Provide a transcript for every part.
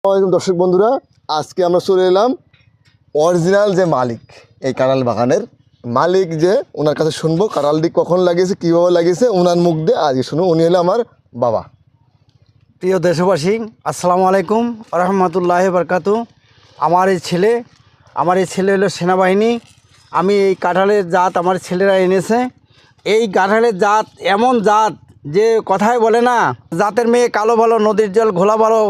দর্শক বন্ধুরা, আজকে আমরা চলে এলাম অরিজিনাল যে মালিক, এই কাঁঠাল বাগানের মালিক, যে ওনার কাছে শুনবো কাঁঠালটি কখন লাগিয়েছে, কীভাবে লাগিয়েছে, ওনার মুখ দিয়ে আজকে শুনবো। উনি হলো আমার বাবা। প্রিয় দেশবাসী, আসসালামু আলাইকুম রহমতুল্লাহ বরকাতু। আমার এই ছেলে হলো সেনাবাহিনী। আমি এই কাঁঠালের জাত আমার ছেলেরা এনেছে। এই কাঁঠালের জাত এমন জাত যে কথাই বলে না, জাতের মেয়ে কালো ভালো নদীর জল ঘোলা ভালো।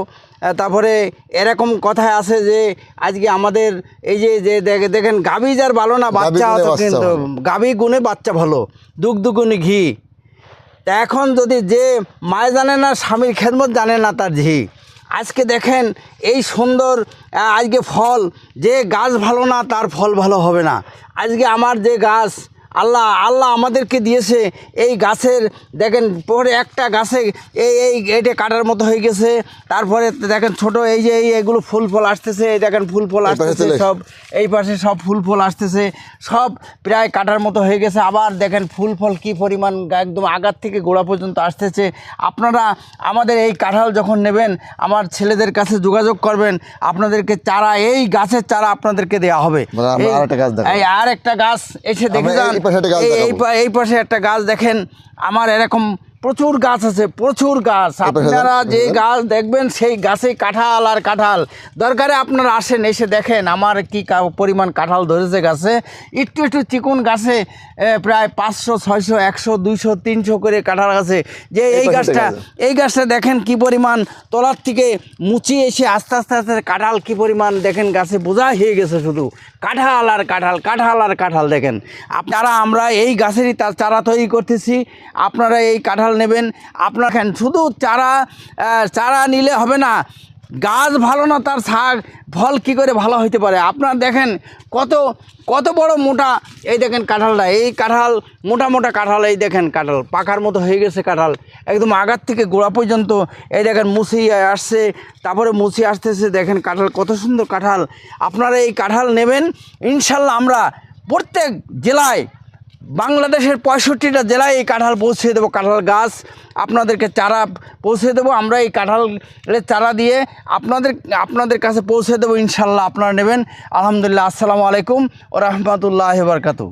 তারপরে এরকম কথায় আছে যে আজকে আমাদের এই যে দেখেন গাভী যার ভালো না বাচ্চা হতো, কিন্তু গাভী গুণে বাচ্চা ভালো, দুগুনি ঘি। তা এখন যদি যে মায় জানে না স্বামীর খেদমত জানে না তার ঝি। আজকে দেখেন এই সুন্দর আজকে ফল, যে গাছ ভালো না তার ফল ভালো হবে না। আজকে আমার যে গাছ আল্লাহ আমাদেরকে দিয়েছে, এই গাছের দেখেন পরে একটা গাছে এইটা কাটার মতো হয়ে গেছে। তারপরে দেখেন ছোট এই যে এগুলো ফুল ফল আসতেছে, এই দেখেন ফুল ফল আসতেছে সব, এই পাশে সব ফুল ফল আসতেছে, সব প্রায় কাটার মতো হয়ে গেছে। আবার দেখেন ফুল ফল কী পরিমাণ একদম আগার থেকে গোড়া পর্যন্ত আসতেছে। আপনারা আমাদের এই কাঁঠাল যখন নেবেন আমার ছেলেদের কাছে যোগাযোগ করবেন, আপনাদেরকে চারা, এই গাছের চারা আপনাদেরকে দেওয়া হবে। এই আর একটা গাছ এসে দেখে যান, এই পাশে একটা গাছ দেখেন, আমার এরকম প্রচুর গাছ আছে, প্রচুর গাছ। আপনারা যে গাছ দেখবেন সেই গাছে কাঁঠাল আর কাঁঠাল। দরকারে আপনারা আসেন, এসে দেখেন আমার কি পরিমাণ কাঁঠাল ধরেছে গাছে। একটু চিকুন গাছে প্রায় 500, 600, 100, 200, 300 করে কাঁঠাল গাছে। যে এই গাছটা দেখেন কি পরিমাণ তলার থেকে মুচি এসে আস্তে আস্তে কাঁঠাল কি পরিমাণ দেখেন গাছে বোঝা হয়ে গেছে। শুধু কাঁঠাল আর কাঁঠাল দেখেন আপনারা। আমরা এই গাছেরই চারা তৈরি করতেছি। আপনারা এই কাঁঠাল নেবেন, আপনারা শুধু চারা নিলে হবে না, গাছ ভালো না তার শাক ফল কি করে ভালো হইতে পারে। আপনারা দেখেন কত বড় মোটা, এই দেখেন কাঁঠালটা, এই কাঁঠাল মোটা কাঁঠাল, এই দেখেন কাঁঠাল পাকার মতো হয়ে গেছে। কাঁঠাল একদম আগার থেকে গোড়া পর্যন্ত এই দেখেন মুছি আসছে, তারপরে মুছি আসতেছে। দেখেন কাঁঠাল কত সুন্দর কাঁঠাল। আপনারা এই কাঁঠাল নেবেন ইনশাল্লাহ। আমরা প্রত্যেক জেলায়, বাংলাদেশের 65টা জেলায় এই কাঁঠাল পৌঁছে দেবো। কাঁঠাল গাছ আপনাদেরকে চারা পৌঁছে দেবো। আমরা এই কাঁঠালের চারা দিয়ে আপনাদের কাছে পৌঁছে দেবো ইনশাল্লাহ। আপনারা নেবেন। আলহামদুলিল্লাহ। আসসালামু আলাইকুম ওয়া রাহমাতুল্লাহি ওয়া বারাকাতুহু।